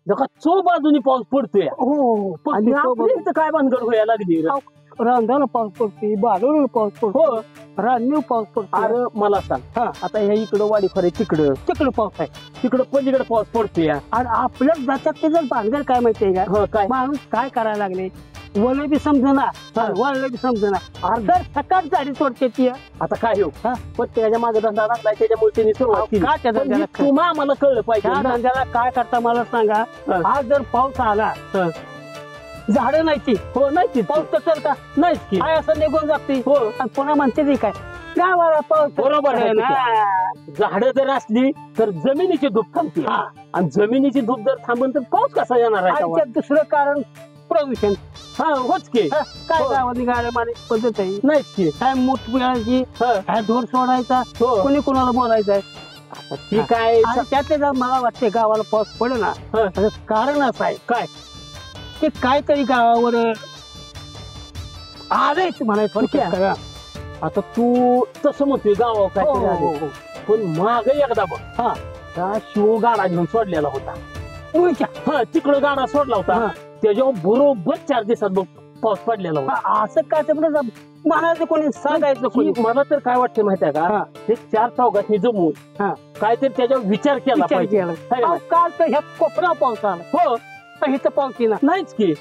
जगा चो बाजूनी पाऊस पडतोय हो आणि आपल्या इथं काय भानगड व्हायला लागली रे? रांधाला पाऊस पडते बाजूला पाऊस पडतो रान्नीव पाऊस पडतो. अरे मला सांग आता ह्या इकडं वाडीफारे तिकडं तिकडं पाऊस आहे तिकडं पलीकडे पाऊस पडतोय आणि आपल्या जातात ते जर भानगड काय माहितीये का काय माणूस काय करायला लागले वळ बी समजना वळलं बी समजना अर्धा सकाळ झाडी सोडते ती आता काय हो पण त्याच्या मागे धंदा लागलाय त्याच्यामुळे त्यांनी सुरुवात केली. काय त्या धंद्याला तुम्हा आम्हाला कळलं पाहिजे त्या ना. धंद्याला काय करता मला सांगा. आज जर पाऊस आला झाडं नाही ती हो नाही ती पाऊस तर चलता नाहीच की काय असं निघून जाते हो आणि पुन्हा म्हणते ती काय गावाला पाऊस बरोबर आहे ना. झाडं जर असली तर जमिनीची धूप थांबते आणि जमिनीची धूप जर थांबून तर पाऊस कसा येणार आहे आणि त्यात दुसरं कारण प्रदूषण. होच की काय गावातली गाड्या मारायची पद्धत आहे नाहीच की काय मूठ पिळायची काय धोर सोडायचा कोणी कोणाला बोलायचं आहे ती काय त्यातले जर मला वाटते गावाला पाऊस पडे ना त्याचं कारण असं आहे काय ते काहीतरी गावावर आलेच म्हणायचं. आता तू तसं म्हणतोय गावा काहीतरी आले पण माग एकदा बघ त्या शिव गाडा घेऊन सोडलेला होता तिकडं गाडा सोडला होता त्याच्यावर बरोबर 4 दिवसात बघ पाऊस पडलेला होता. असं काय म्हणायचं कोणी सांगायचं कोणी. मला तर काय वाटतं माहितीये का ते 4 चौघांनी जमून काहीतरी त्याच्यावर विचार केला पाहिजे. काल तर ह्या कोपरा पाऊस आला हो इथं पाऊस येणार नाहीच की.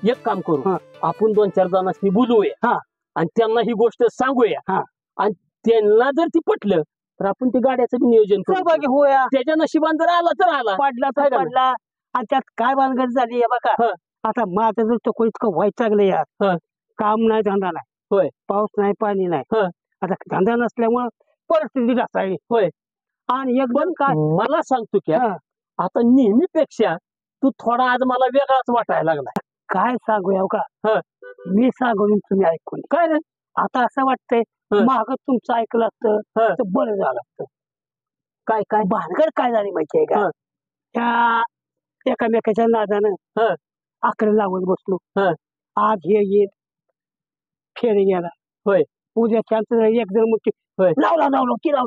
एक काम करू आपण 2-4 जणांनी बोलवूया आणि त्यांना ही गोष्ट सांगूया आणि त्यांना जर ती पटलं तर आपण ते गाड्याचं बी नियोजन करू होया. त्याच्या नशिबान जर आला तर आला पडला तर पडला आणि त्यात काय भानगड झाली बघा. आता माझं जर तो इतकं व्हायचं लागलं यार काम नाही धंदा नाही होय पाऊस नाही पाणी नाही आता धंदा नसल्यामुळं परिस्थिती ढासळली होय. आणि एकदम काय मला सांगतो की आता नेहमीपेक्षा तू थोडा आज मला वेगळाच वाटायला लागला. काय सांगूया का मी सांगून तुम्ही ऐकून काय रे आता असं वाटतंय माग तुमचं ऐकलं असतं तर बरं झालं असतं. काय काय भानगड काय झाली माहितीये का त्या एकामेकाच्या नादानं आकडे लावत बसलो. आज हे येत फेरे गेला होय उद्या शांत एक जण मग लावला किराव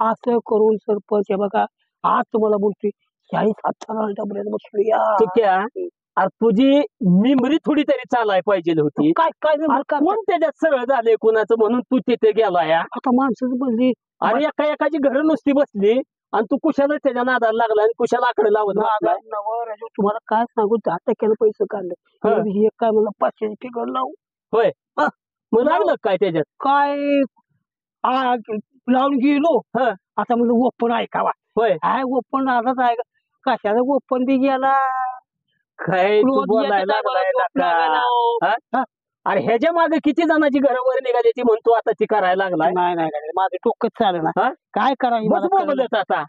असं करून सरपंच हे बघा आज तुम्हाला बोलतोय 40-50 डबऱ्यात बसलो या. तुझी मेमरी थोडी तरी चालाय पाहिजे होती. काय काय कोण त्याच्यात सरळ झाले कोणाचं म्हणून तू तिथे गेला या. आता माणसं बोलली अरे एकाची घरं नुसती बसली आणि तू कुशाला त्याच्या नादाला लागला आणि कुशाला आकडे लावत तुम्हाला काय सांगू 10% पैसे काढले काय मला 500 फिगर लावू होय मग लागलं काय त्याच्यात काय लावून गेलो आता म्हणजे ओपन ऐकावा होय काय ओपन आताच आहे कशाला ओपन बी गेला काय बोलायला अरे ह्याच्या मागे किती जणांची घरावर निघाली ती म्हणतो आता ती करायला लागलाय. नाही माझं डोकंच चालेल ना काय करायचं आता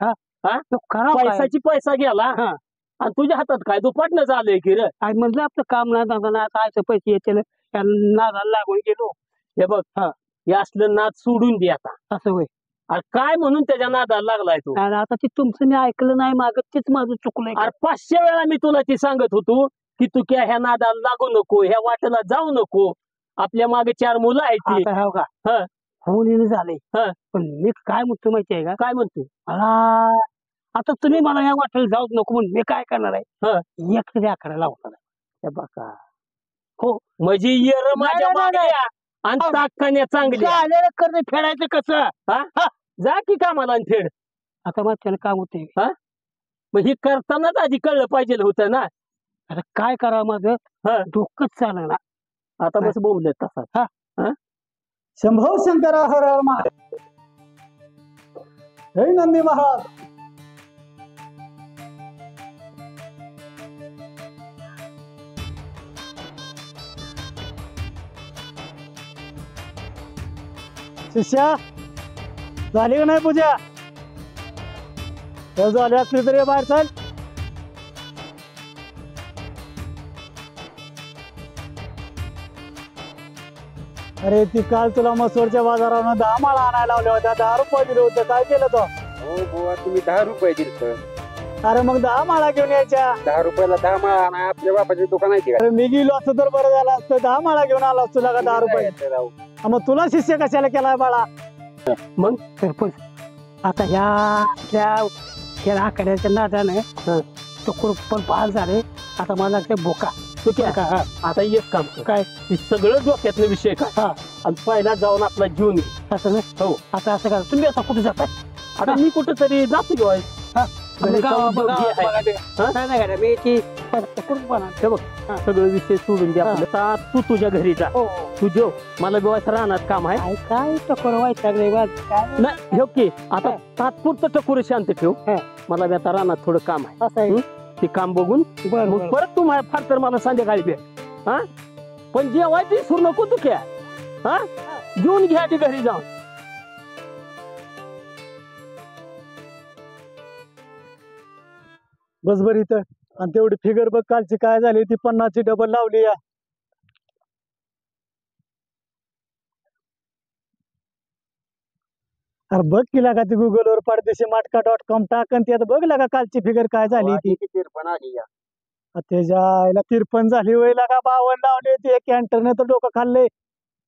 पैसाची पैसा गेला आणि तुझ्या हातात काय दुपाटनं झालंय की रे. म्हणलं आपलं काम नाही धंदा काय पैसे येते नादाला लागून गेलो. हे बघ हे असलं नाद सोडून दे आता. असं होय अरे काय म्हणून त्याच्या नादाला लागलाय तू. आता ते तुमचं मी ऐकलं नाही मागत तेच माझं चुकलंय. अरे 500 वेळा मी तुला ती सांगत होतो की तू क्या ह्या नादाला लागू नको ह्या वाटेला जाऊ नको आपल्या मागे 4 मुलं आहेत होऊन झालंय पण मी काय म्हणतो माहितीये का काय म्हणतोय मला आता तुम्ही मला ह्या वाटेला जाऊच नको म्हणून मी काय करणार आहे एक तरी आकडा लावणार आहे बघा. हो म्हणजे येर माझ्या मागल्या आणि ताकण्या चांगली आलेलं कर्ज फेडायचं कसं जा की कामाला फेड. आता मग त्याला काम होते मग हे करतानाच आधी कळलं पाहिजे होतं ना. आता काय करावं माझं डोकंच चाललं ना. आता बस बोलले तसा शंभो शंकरा हर हर महादेव हे नंदी महाराज. शिष्या झाली का नाही पूजा झाली असली तरी बाहेर चाल. अरे ती काल तुला मसूरच्या बाजारावर 10 माळा आणायला लावल्या होत्या 10 रुपये दिले होते काय केलं तो. हो बुवा तुम्ही 10 रुपये दिल अरे मग 10 माळा घेऊन यायच्या. 10 रुपयाला 10 माळा नाही आपल्या बापाचे दुकान आहे का? अरे मी गेलो असतो तर बरं झालं असतं. 10 माळा घेऊन आला असतो का 10 रुपये. राव. हा, मग तुला शिष्य कशाला केलाय बाळा. मग सरपंच आता ह्या आपल्या खेळ आखाड्याच्या नादाने तो पण पास झाले. आता मला ते बोका तू क्या आता एक काम कर. काय हे सगळं डोक्यातले विषय का आणि पहिला जाऊन आपला जीवन घे. असं ना. हो आता असं करा तुम्ही आता कुठे जाताय. आता मी कुठेतरी जातो घेऊ घरी जाऊन नाही नाही का मी ती कुठून पण हे बघ सगळं विषय सोडून द्या आता तू तुझ्या घरी जा. तू जेव मला व्यवस्था राहणार काम आहे. काय टकोर व्हायचं नाही हे की आता तात्पुरतं टकोर शांत ठेव. मला बी आता राहणार थोडं काम आहे. असं आहे ते काम बघून मग परत तू माझ्या फार तर मला संध्याकाळी दे. हा पण जेवायची सुरू नको तू क्या. हा घेऊन घ्या ती घरी जाऊन. बस बरं इथं. आणि तेवढी फिगर बघ कालची काय झाली ती 50ची डबल लावली या. अरे बघ की लागा ती गुगलवर परदेशी माटका.com टाक आणि ती आता बघ लागा कालची फिगर काय झाली ती. तिरपण आली या. त्याच्या आईला 53 झाली होय लागा. 52 लावली होती. एक कॅन्टरने तर डोकं खाल्ले.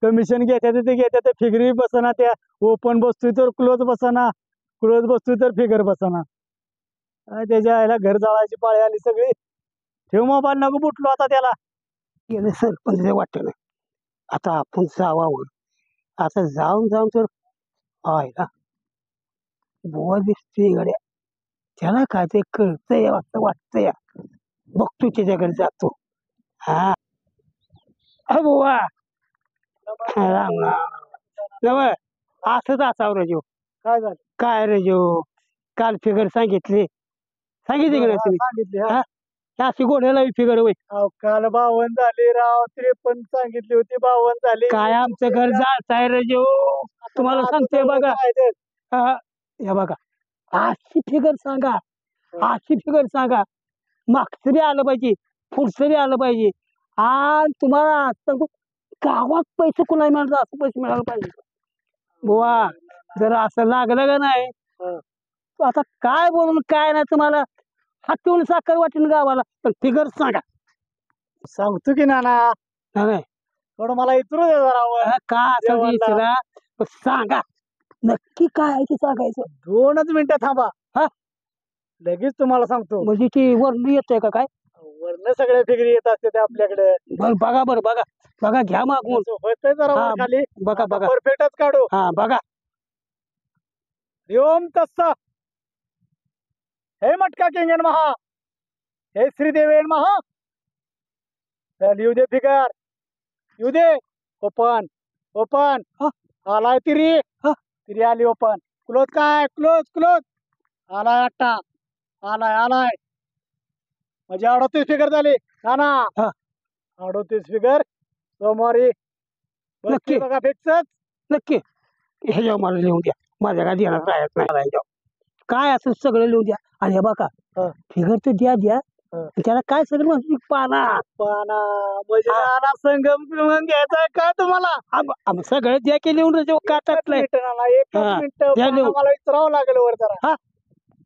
कमिशन घेतात ते घेतात फिगरी बसना. त्या ओपन बसतोय तर क्लोज बसना. क्लोज बसतोय तर फिगर बसना. त्याच्या आईला घर जाळायची पाळी आली सगळी. ठेव मोबाईल नको बुटलो आता त्याला. गेले सरपंच वाटत नाही. आता आपण जावावं. आता जाऊन जाऊन तर ना बुवा दिसते गड्या. त्याला काय ते कळतंय असं वाटतंय. बघतो त्याच्याकडे जातो. हा बुवा राम राम. असंच असावं रजो. काय झालं काय रजो काल फिगर सांगितली का नाही तुम्ही. सांगितले हा. अशी गोड्याला फिगर होय. अहो, काल 52 झाली राव. 53 सांगितली होती 52 झाली. काय आमचं घर जायचंय रजो. तुम्हाला सांगतोय बघा. हे बघा अशी फिगर सांगा. अशी फिगर सांगा. मागचं बी आलं पाहिजे पुढचं बी आलं पाहिजे. आणि तुम्हाला सांगू गावात पैसे कुणाला मिळालं असं पैसे मिळालं पाहिजे. बुवा जर असं लागलं का नाही आता काय बोलून काय नाही तुम्हाला. हातून साखर वाटेल गावाला पण फिगर सांगा. सांगतो की नाना. नाही थोडं मला इतरू दे जरा. का असं विचारा सांगा नक्की काय आहे ते सांगायचं. 2च मिनिटं थांबा. हा लगेच तुम्हाला सांगतो. म्हणजे ती वरली येतोय का काय. वरनं सगळ्या फिगरी येत असते ते आपल्याकडे. बरं बघा बघा घ्या मागून. होतंय जरा हा, वर खाली. बघा परफेक्टच काढू. हा बघा. ओम तस्स. हे मटका किंगन महा. हे श्रीदेवेन महा. चल येऊ दे फिगर. येऊ दे. Open open. आलाय तिरी. तिरी आली ओपन. क्लोज काय क्लोज. आलाय 8. आलाय म्हणजे 38 फिगर झाली. ना 38 फिगर सोमवारी. नक्की. बघा फिक्सच. नक्की हे जेव्हा मला लिहून द्या. माझ्या काय देणार राहत नाही. काय असं सगळं लिहून द्या. आणि हे बघा फिगर तर द्या. त्याला काय सगळं म्हणतो पाना म्हणजे नाना संगम पिळून घ्यायचा काय तुम्हाला. सगळं द्या की लिहून का टाकलंय. एक मिनिट मला विचारावं लागेल वर जरा.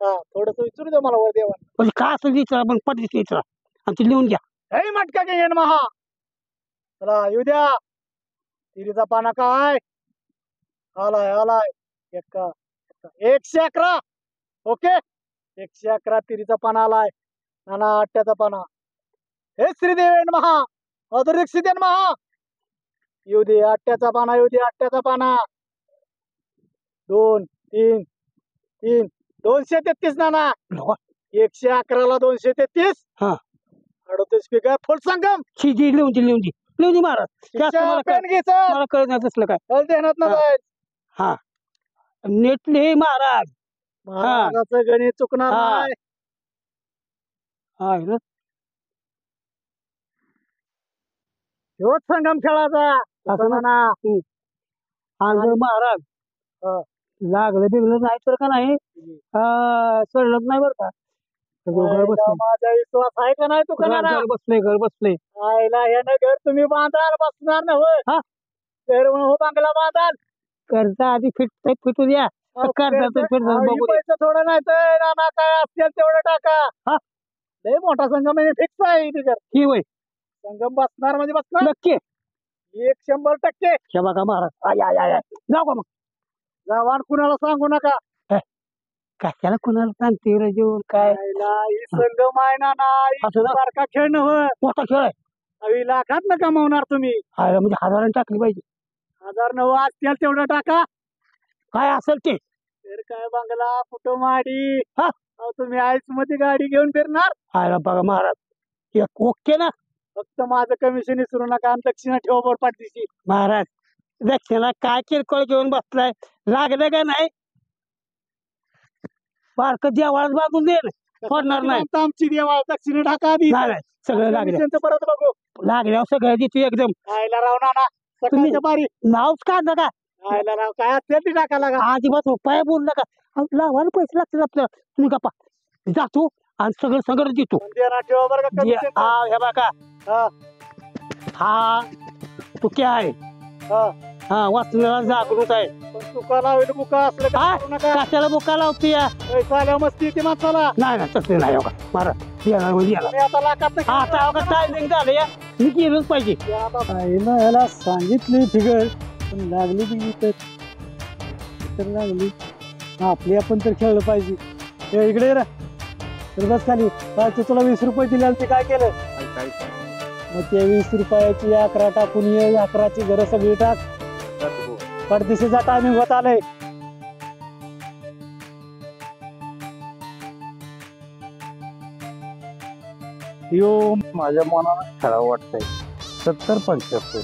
थोडस विचारू द्या मला वर देवा. म्हणजे काय असं विचारा पण पद्धती विचारा आणि ते लिहून घ्या. हे मटका घेईन महा. चला येऊ द्या. तिरीचा पाना काय आलाय 111. ओके 111 तिरीचा पाना आलाय. नाना 8चा पाना. हे श्रीदेवेन महा. अधोरिक्षितेन महा. येऊ दे 8चा पाना. 2 3 3 233 नाना. 111ला 233. 38 फिगर फुल संगम. लिहून दे महाराज. मला कळत नाही तसलं काय. ध्यानात ना जायचं. हा नीट लिही महाराज. महाराजाचं गणित चुकणार नाही. ह्योच संगम खेळाचा. आणि जर महाराज लागलं बिगलं नाही तर का नाही चढलंच नाही बरं का. माझा विश्वास आहे का नाही तुका. घर बसले आईला यानं घर तुम्ही बांधाल बसणार ना. घर बांगला बांधाल. कर्ज आधी फिटू द्या करतात बघू दे. पैसे थोडं नाही तर नाना काय असतील तेवढं टाका हा. लय मोठा संगम आहे फिक्स आहे तिकडे ही वय संगम बसणार म्हणजे बसणार नक्की 100% हे बघा Maharaj I I I I. जाऊ का मग जवान कुणाला सांगू नका कशाला कुणाला सांगते रे जेवण काय ही संगम आहे ना असं ना? सारखा खेळ नव्हे मोठा खेळ आहे अवी लाखात ना कमावणार तुम्ही हाय, म्हणजे हजारांनी टाकली पाहिजे 1009 असतील तेवढं टाका काय असेल ते तर काय बंगला कुठं माडी हा. अहो, तुम्ही आईस मध्ये गाडी घेऊन फिरणार हाय बघा महाराज एक ओके ना फक्त माझं कमिशन विसरू नका आणि दक्षिणा ठेवा बोर पाठीशी महाराज दक्षिणा काय किरकोळ घेऊन बसलाय लागलं का नाही बारक जेवाळात बांधून दे सोडणार नाही आता आमची देवा दक्षिणा टाका आधी नाही, नाही, सगळं लागलं कमिशनचं परत बघू लागल्यावर सगळं देतो एकदम आयला राव नाना सकाळच्या बारी नावच काढलं का आयला राव काय असते ती टाका लागा अजिबात रुपया बोलू नका लावायला पैसे लागतील आपल्याला तुम्ही गप्पा जातो आणि सगळं सगळं देतो पण देणार ठेवा बरं का commission चं. हे बघा हा, हा तू काय आहे हा. हा वाचण्याला जागृत आहे पण तुका लावेल बुका असलं का हा? करू नका कशाला बुका लावते या पैसा आल्यावर मस्ती येते माणसाला नाही नाही तसं नाही हो का महाराज येणार म्हणजे येणार तुम्ही आता लाखात नाही आता हो का टायमिंग झालं या मी गेलोच पाहिजे ते आता ह्याला सांगितली फिगर पण लागली ती तर लागली आपली आपण तर खेळलं पाहिजे हे इकडे ये रे. तर बस खाली कालचे तुला 20 रुपये दिले आणि ते काय केलं मग ते 20 रुपयाची 11 टाकून ये 11ची घरं सगळी टाक पडदिशीचा टायमिंग होत आलंय यो माझ्या मनाला खराब वाटतंय 70-75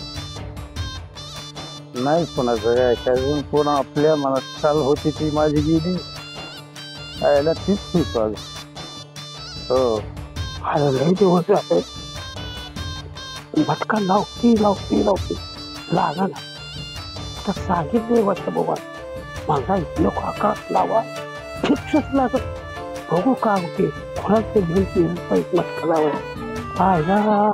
नाही कोणाचं काय अजून कोण आपल्या मनात चाल होती ती माझी गेली यायला तीच ठीक हो अरे लय दिवस जाते भटका लावती लागा ना आता सांगितले वाटतं बाबा माझा इथलं काका लावा फिक्सच लागत बघू का होते कोणाच ते घेऊन पैसे भटका लावा पाहिला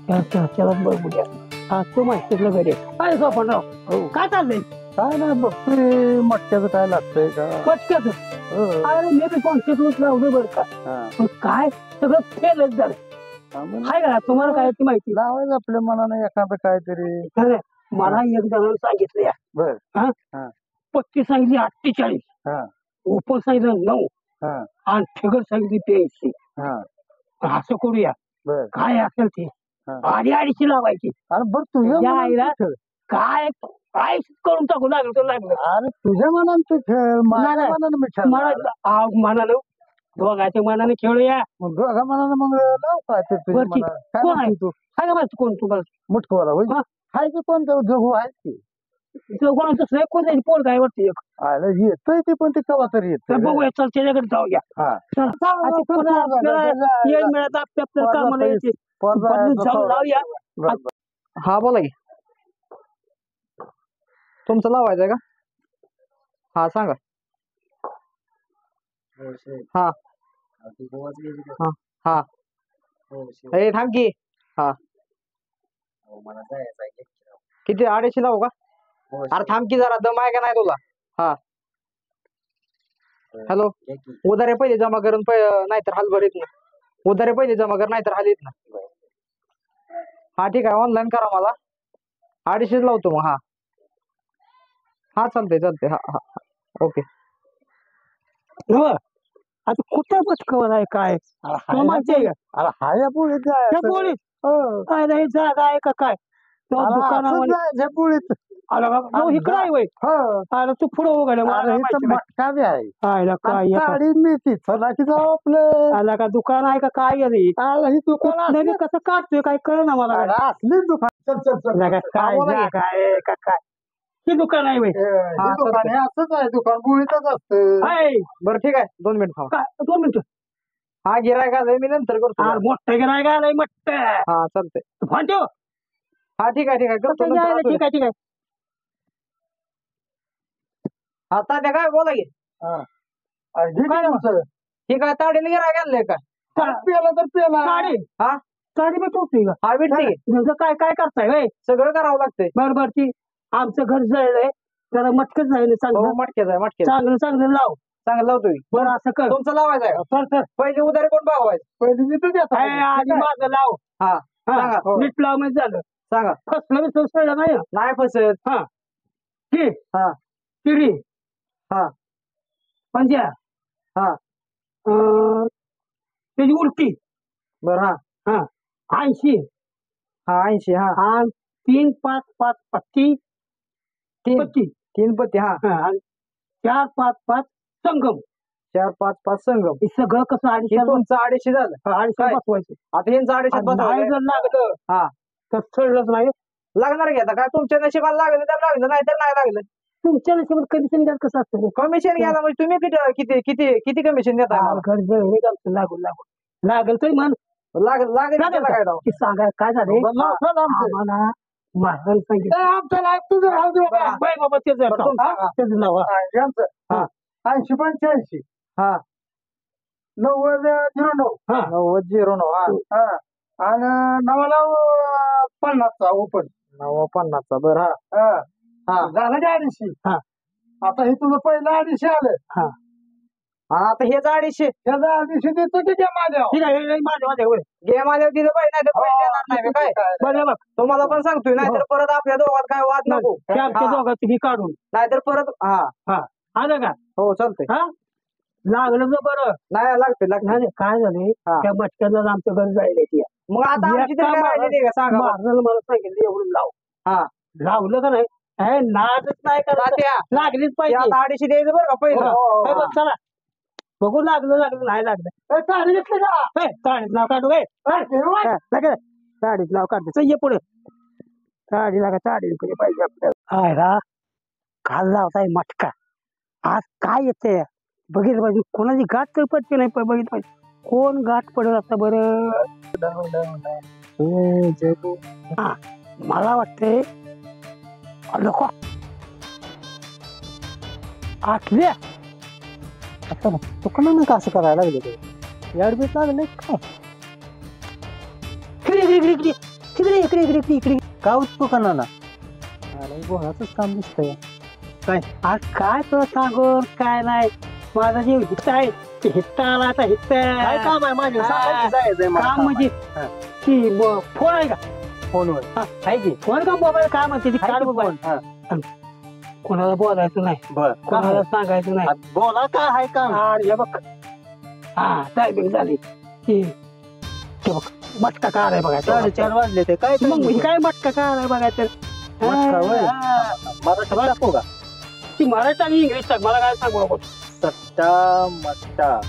त्याला बघूया हा तो माहितीतलं घरी काय सोपनराव काय चाललंय काय नाही बघतोय मटक्याचं काय लागतंय का पटक्याच हो. अरे मी बी कॉन्शियस लावलं बरं का हा. पण काय सगळं फेलच झालं हा, मग हाय का तुम्हाला काय ती माहिती लावायचं आपल्या मनाने एखादं काहीतरी खरं मला एक जणांना सांगितलं या बर पत्ती सांगितली 48 हा ओपन सांगितलं 9 हा आणि फिगर सांगितली 82 हा असं करूया बर काय असेल ते हा. 2.5 लावायची अरे बरं तुझ्या या मनानं आईला तू खेळ. काय काय करून टाकू लागलं तर लागलं अरे तुझ्या मनानं तू खेळ माझ्या नाही. मनानं मी खेळ मला मनानं दोघांच्या मनाने खेळूया मग दोघा मनानं मग लाव काय ते तुझ्या बरं ठीक. मनानं. काय कोण म्हणतो तू काय का माहिती कोण तुम्हाला मुठकवाला होईल हा. हाय की कोण जगू आहे की कोणाचं नाही कोणाची पोर काय वाटतं एक आयला येतंय ते पण ते केव्हा तरी तर येत बघूया चल त्याच्याकडे जाऊया हा चल. आता पुन्हा आपल्याला येळ मिळत आपल्या कामाला येते बदलून जाऊन लावूया हा बोला की तुमचं लावायचंय का हा सांगा हा हा ए थांब की हा किती 250 लावू का अरे थांब की जरा दम आहे का नाही तुला हा हॅलो उधारे पहिले जमा करून नाहीतर हाल भरीत ना उधारे पहिले जमा कर नाहीतर हाल येत ना हा ठीक आहे ऑनलाईन करा मला 250 लावतो मग हा हा चालतंय हा हा ओके हो. आता कुठं बसकवर आहे काय तुला माहिती आहे का अरे हाय पुढे त्या पोळीत काय नाही जागा आहे का काय तो दुकानावर पुढेच आला बाबा तो इकडं आहे वय अरे तू पुढं उघडलं मला माहिती नाही. मटका बी आहे आयला काय येतं. गाडी मिळते चला की जाऊ आपलं आला का दुकान आहे का काय रे आला ही दुकान नाही रे, कसं काढतोय काय कळ ना मला काय. असली दुकान चल चल चल आला का काय बोला की. जागा आहे का काय हे दुकान आहे वय हे दुकान हे असंच आहे दुकान बुळीतच असतं हाय बरं ठीक आहे 2 मिनिट थांबा काय 2 मिनिटं हा गिरायक आलंय मी नंतर करतो मोठं गिराय का आलंय मोठं हा चालतंय फोन ठेव हा ठीक आहे करतो नंतर आलो. ठीक आहे हा तात्या काय बोला की हे काय तुमचं? ठीक आहे ताडीने गिरायक आणलंय का पेला तर पेला गाडी हा गाडी भेटवतोय का हा भेटते की. तुझं काय काय करताय वय सगळं करावं लागतंय बर बर ती आमचं घर जळलंय जरा मटकच जाईल चांगलं मटकेच आहे मटकेच चांगलं चांगलं लाव चांगलं लावतोय बरं असं कर तुमचं लावायचं आहे कर कर पहिले उधारी कोण भागवायचं पहिली मी तर देतो. आधी माझं लाव हा हा, सांगा. हो. नीट लाव म्हणजे झालं सांगा फसलं बिसलं सगळं नाही हं. नाही फसत की हा. किडी हा. पंजा हा. त्याची उलटी बरं हा 80 हा 80 हा आणि 3 5 5 पट्टी तीन. पट्टी 3 पत्ती हा आणि 4 5 5 संगम 4 5 5 संगम हे सगळं कसं हे 250 तुमचं 250 झालं काय? बसवायचं आता ह्यांचं 250 आणि नाही बसवायचं जर लागलं हा. तर चढलंच नाही लागणार की आता काय तुमच्या नशिबाला लागलं तर लागलं नाही तर नाही लागलं तुमच्या नशिबात कमिशन द्याल कसं असतं कमिशन घ्यायला म्हणजे तुम्ही किती किती किती किती कमिशन देताय मला? घर जळले लागलं लागल तरी म्हण लागेल लागेल काय राव? की सांगा काय झाले आम्हाला महाराज सांगितलं तुझं राहू दे बाबा. बाय बाबा त्याचं बरं, तुमचं सांगा. त्याचं नाव हा. यांचं. हा. 80 85 हा 90 हा 90 हा हा आणि नवालाव 50चा ओपन 50 बरं हा हा हा झालं का 250 हा. आता हे तुझं पहिलं 250 आलं आणि आता हेच 250 त्याचा 250 देतो की त्या माझ्या ठीक आहे हे माझ्या माझ्या होय. गेम आल्यावर दिलं पाहिजे नाही तर पैसे देणार नाही बे, काय बरं बघ तुम्हाला पण सांगतोय नाहीतर परत आपल्या दोघात काय वाद नको ते आमच्या हा. दोघांची घे काढून नाहीतर परत हा आलं का हो चालतंय हा लागलं तर बरं नाही लागते लागते नाही काय झाले हा. त्या मटक्याला आमच्या घर जायला ती मग आता आमची तरी काय राहिली नाही का सांगा बरं. मारणाला मला सांगितलं एवढं लाव हा. लावलं का नाही हे नादच नाही करायचं तात्या, लागलीच ते पाहिजे आता 250 द्यायचं बरं का पहिलं हे बघ, चला बघू लागलं नाही लागलं साडी घेतलं का साडीत नाव काढू साडीत नाव काढतो ये पुढे साडी लागा साडी पाहिजे आपल्याला काल लावताय मटका आज काय येते बघितलं पाहिजे कोणाची गाठ तर पडते नाही बघितलं पाहिजे कोण गाठ पडेल आता बरं हा मला वाटते लोक आठव्या आता दुकानानं का असं करायला लागले ते याडबीत लागले काय इकडे का दुकानाला अरे बोलाच काम दिसतंय काय आज काय तुला सांगून काय नाही माझा जीव हित आहे हित्ता आला आता हित्त काय काम आहे माझे काम म्हणजे की फोन आहे का फोनवर आहे की फोन का मोबाईल काय म्हणते ती काढ मोबाईल कोणाला बोलायचं नाही बर कोणाला सांगायचं नाही बोला काय आहे का बघ हा टायमिंग झाली की बघ मटका काय आहे बघायचं 4:30 वाजले ते काय मग काय मटका काय आहे बघायचं मराठी टाकू का ती मराठी आणि इंग्लिश टाक मला काय सांगू नको सट्टा मट्टा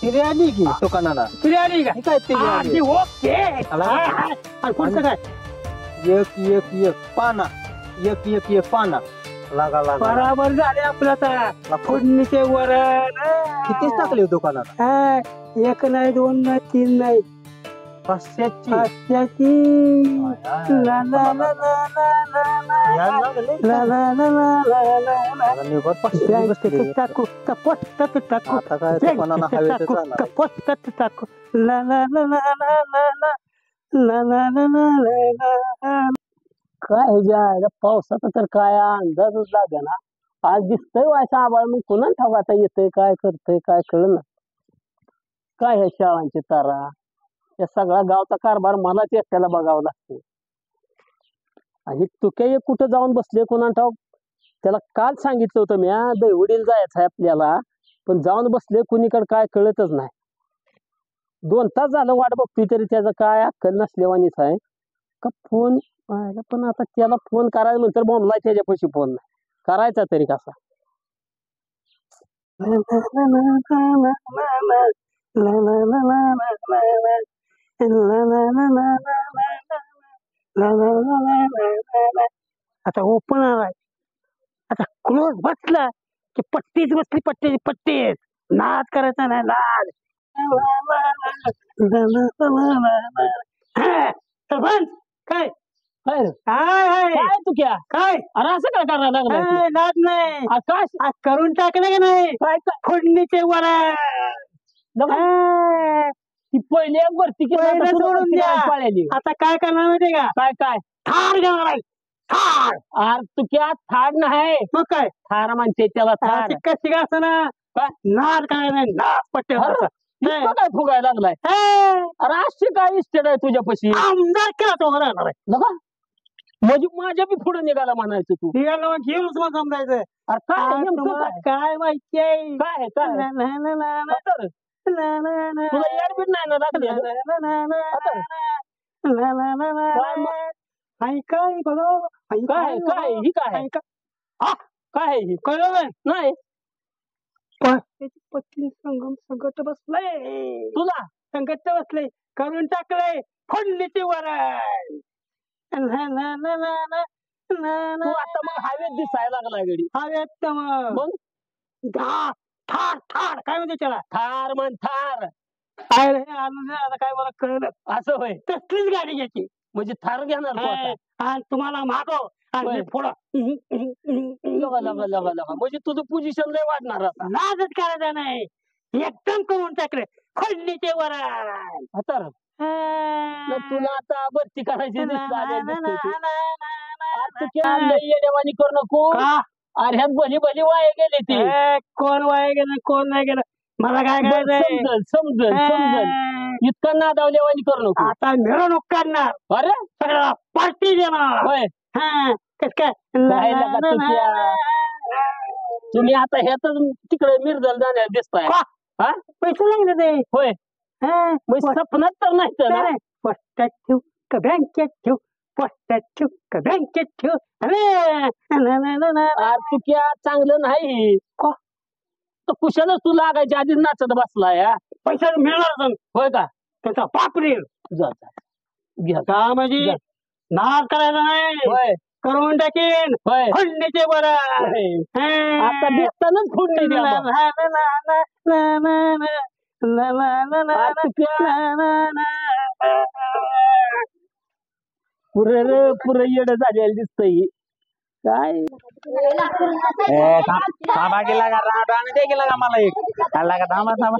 तिरे आली की दुकानाला तिरे आली का काय ओके आणि पुढचं काय एक पाना एक पाना बराबर झाले आपलं आता फोडणीचे वरण कितीच टाकले दुकानात एक नाही दोन नाही तीन नाही 500ची ला ला ला ला ला ला ला टाकू कपट टाकू कपट टाकू ला ला ला ला ला ला ला ला काय जायला पावसाचा तर काय अंदाजच लागे ना आज दिसतंय व्हायचं आबाळ मग पुन्हा ठाव आता येतंय काय करतंय काय कळलं काय ह्या शाळांची तारा या सगळा गावचा कारभार मलाच एकट्याला बघावं लागतो आणि तुके कुठं जाऊन बसले कोणा ठाव त्याला काल सांगितलं होतं मी दैवडीला जायचं आहे आपल्याला पण जाऊन बसले कुणीकडे काय कळतच नाही 2 तास झालं वाट बघतोय तरी त्याचं काय अक्कल नसलेवानीच आहे का फोन पण आता त्याला फोन करायला नंतर बोंबला त्याच्यापाशी फोन नाही करायचा तरी कसा आता ओपन आलाय आता क्लोज बसला की पट्टीच बसली पट्टी पट्टीच नाद करायचा नाही नाद काय काय काय तू क्या काय अरे असं काय करायला लागला नाद नाही आकाश करून टाकलं की नाही फोडणीचे वरण ती पहिले एक भरती केली, आता पहिलं तुला सोडून भरती द्या. करायला पाळलेली. आता काय करणार माहितीये का काय काय थार घेणार आहे थार अरे तू क्या थार नाही मग काय थार म्हणते त्याला थार ती कशी का असं ना काय? नाद काय नाही नाद पट्टे अरे, इतकं काय फुगायला लागलाय अरे अशी काय इस्टेट आहे तुझ्यापाशी आमदार केला तो राहणार आहे नका म्हणजे माझ्या बी पुढे निघाला म्हणायचं तू निघालं मग घेऊनच मग समजायचं अरे काय नेमकं तुम्हाला काय काय माहिती आहे काय आहे, काय आहे? ना, ना, ना, ना, ना, तर ना, ना, ना, तुला याडबीड नाही ना लागली ना, अजून? ना, ना, ना, आता? ना, ना, ना, ना, काय ना. ऐकाय बघा काय काय ही काय आहे? काय आहे ही कळलं नाही त्याची पत्नी संकट बसलंय तुला संकट बसलंय करून टाकलंय फोडलीची वरण ना, ना, ना, ना, ना, ना, तू ना. आता मग हवेत दिसायला लागला गडी हवेत मग मग ठार ठार काय म्हणते त्याला थार म्हण थार काय रे आनंद आता काय मला कळलं असं होय तसलीच गाडी घ्यायची म्हणजे थार घेणार तू आता? आणि तुम्हाला मागव आणि होय. मी पुढं लगा लगा लगा लगा म्हणजे तुझं पोझिशन लय वाढणार आता नादच करायचा नाही एकदम करून टाकले खोडलीचे वरण तर तुला आता भरती करायची दिसते तू क्या लय येडेवाणी करू नको अरे ह्यात भली भली वाया गेली ती कोण वाया गेलं कोण नाही गेलं मला काय करायचंय समजल समजल समजल इतका नादावलेवाणी करू नको आता मिरवणूक काढणार अरे सगळ्याला पार्टी देणार होय कस काय काय लगा तू क्या? तुम्ही आता ह्यातच तिकडे मिरजल जाण्यास दिसताय हा पैसे लागले ते होय मग सपनात तर नाही तर ना? पोस्टात ठेव का बँकेत ठेव पोस्टात ठेव का बँकेत ठेव अरे तू क्या चांगलं नाही तर कुशालच तू लागायच्या आधी नाचत बसलाय हा? पैसा मिळणार होय का त्याचा पापडी जा जा. घ्या का म्हणजे नाद करायचा नाही होय करून टाकेन होय खंडीचे बरं आता भेटतानाच फोडणी द्या मग. पुरे रे पुरे येड झालेलं दिसतंय काय थांबा गेला का राहता ते गेला का मला एक आला का थांबा थांबा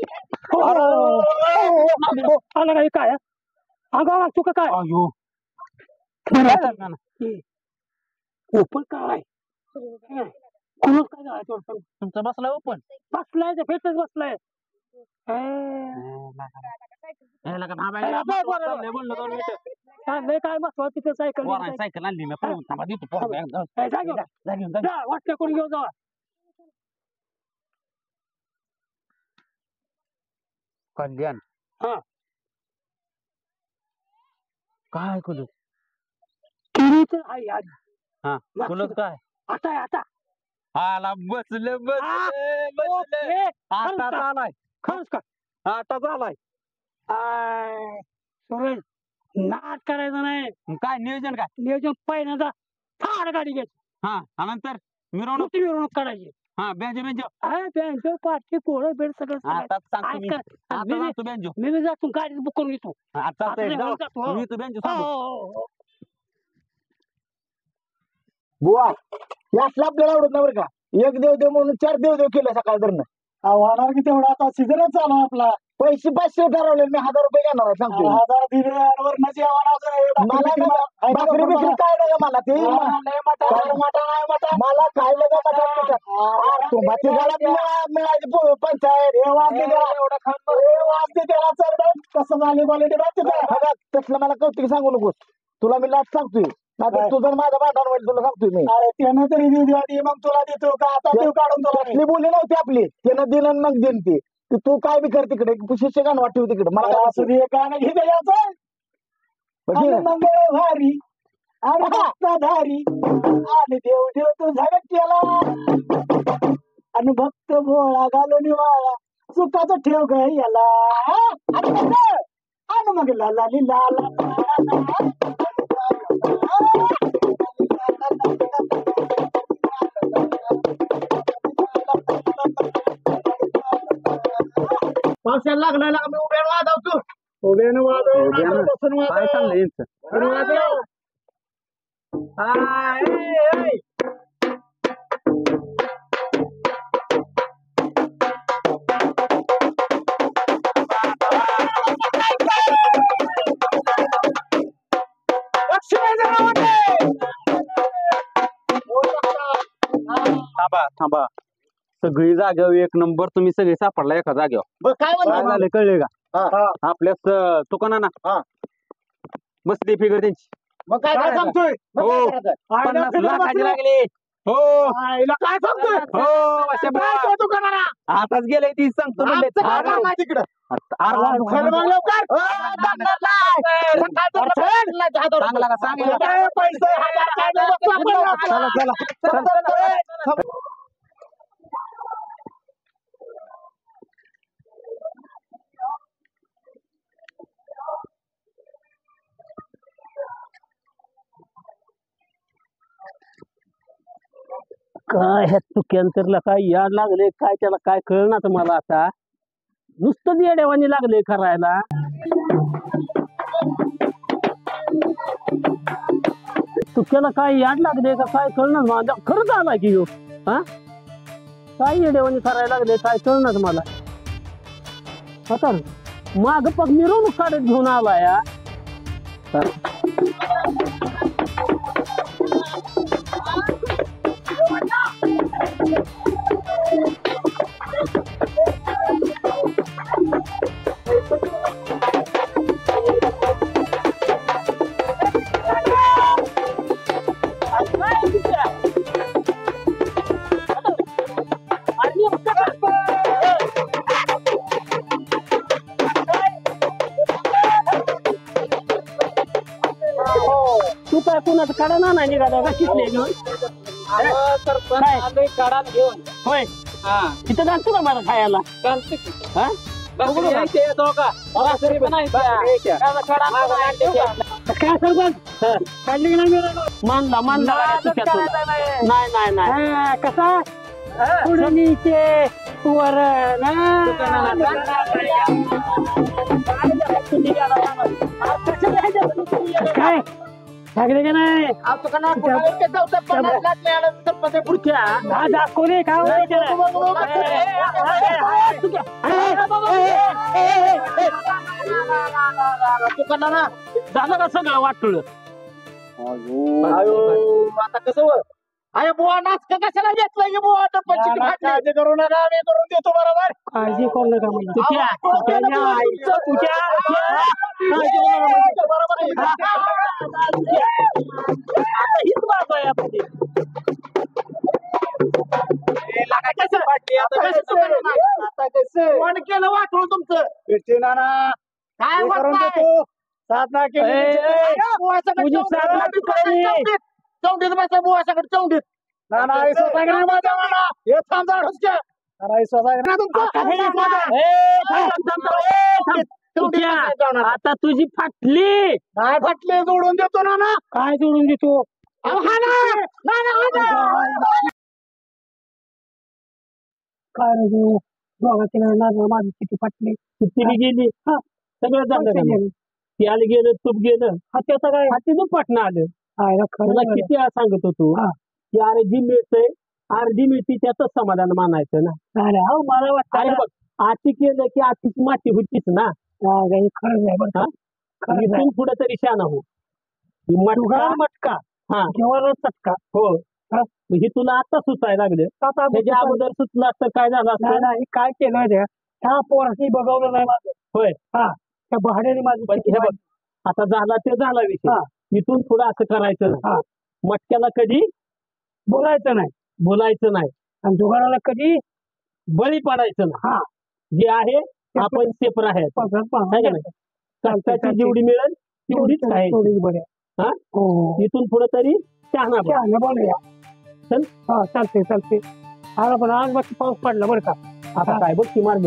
आला काही काय अगं चुका काय ओपन काय कुणच काय झालं तुमचं बसला ओपन बसलाय ते फेटच बसलाय काय बसवा तिथे सायकल सायकल आणली मी पळून थांबा देतो वाटल्या कोणी घेऊन जावा कल्याण हा. काय कुलूप किरीच आहे आज हा कुलूप काय आता आहे आता आला बसले बसले बसले आता झालाय खरंच का आता झालाय सुरेश नाद करायचं नाही काय नियोजन काय नियोजन पहिल्यांदा थार गाडी घ्यायची हा नंतर मिरवणूक मोठी मिरवणूक काढायची हा बेंजो बेंजो बँक पाठी पोळं बेड सगळं आता सांगतो मी आता सांगतो बेंजो मी जातो गाडी बुक करून घेतो आता आता नाही म्हणत जातो, हो. मी तू बेंजो हो, सांगतो हो, हो. बुवा यासला आपल्याला आवडत नाही बरं का एक देव देव म्हणून 4 देव देव केलं सकाळ धरणं होणार की तेवढा आता सीझनच चालू आपला पैसे 500 ठरवले मी 1000 रुपये घेणार आहे, सांगतो 1000 दिले वरणाची मला ना भाकरी बिकरी काय लगा मला ते मला काय लगा तुम्हाला मिळायची पंचायत हे वाजते त्याला चढ कसं झाली क्वालिटी तसलं मला कौतिक सांगू नकोस तुला मी लाट सांगतोय आता तुझं माझा भांडण होईल तुला सांगतोय मी अरे त्यानं तरी देऊ आधी मग तुला देतो का आता देऊ काढून तुला मी बोलली नव्हती आपली त्यानं दिलं मग देईन ती तू काय बी कर तिकडे शिक्षकांना वाटव तिकडे मला काय असं दे गाणं घेते याचं मंगळ भारी आणि भक्ताधारी आणि देव देव तू झगत केला आणि भक्त भोळा घालून वाळा चुकाचं ठेव ग याला आणि मग लाला लाला पावसाला लागला मी उभ्या वाजवतो उभ्यानं वाजव बसून काय चाललंय यांचं? थांबा थांबा सगळी जागेवर एक नंबर तुम्ही सगळे सापडला एका जागेवर काय काय म्हणलं झालं कळले का आपल्याच दुकानाना हा. बसली फिगर त्यांची मग काय सांगतोय मग काय हो. करायचं? 50 लाखाची लागली हो आईला काय सांगतोय हो अशा काय बा- तो दुकानाला? आताच गेले ती सांगतो म्हणले आमचं काय काम आहे तिकडं? खरं मग लवकर. चांगला का सांगितलं काय पैसे हजार काय नाही बसला आपण. चला चला चला. काय ह्या चुक्यांतरला काय याड लागले काय त्याला काय कळणार मला आता नुसतं येड्यावानी लागले करायला चुक्याला काय याड लागले का काय कळणार माझा खरंच आला की ह्यो हा काय येड्यावानी करायला लागले काय कळणार मला आता माग पग मिरवणूक काढत घेऊन आला या तू काय कुणाचं काढा ना नाही निघाला का किसले घेऊन काढा घेऊन होय तिथं घालतो का मला खायला हा काय सरपंच काढली की नाही मानला मानला नाही नाही नाही कसा पुढे वर काय लागले का नाही पुढच्या दाखवले का झालं का सगळं वाटलं आता कसं अरे बुवा नाचक कशाला घेतलंय की बुवा काळजी करू नका आम्ही करून देतो बरोबर काळजी करू नका कोण केलं वाटलं तुमचं भेटते नाना काय करून देतो साधना केली चौंडीत बसला बुवा सगळं चौंडीत नाना हे थांबा आता तुझी फाटली काय फाटले जोडून देतो नाना काय जोडून देतो काय दोघांची माझी किती फाटली किती गेली सगळं झालं ती आली गेलं तूप गेलं हात्याचं काय हाती फाटणं आलं तुला किती वेळा सांगत होतो की अरे जी मिळतंय अर्धी मिळती त्याच समाधान मानायचं ना मला वाटतं बघ आती केलं की आतीची माती होतीच ना खरं पुढे तरी शाना हो मटका हा किंवा चटका हो हे तुला आता सुचायला लागले त्याच्या अगोदर सुचलं असतं काय झालं असतं काय केलं ह्या पोराशी बघवलं नाही माझं होय हा त्या भाड्याने माझं आता झाला ते झाला विषय इथून पुढे असं करायचं ना मटक्याला कधी बोलायचं नाही आणि जुगाराला कधी बळी पडायचं ना जे आहे आपण सेपर आहे कष्टाची जेवढी मिळेल तेवढीच आहे इथून पुढे तरी शहाणा बोलूया चल चालते पण आज बाकी पाऊस पडला बरं का आता काय बघ ती मार्ग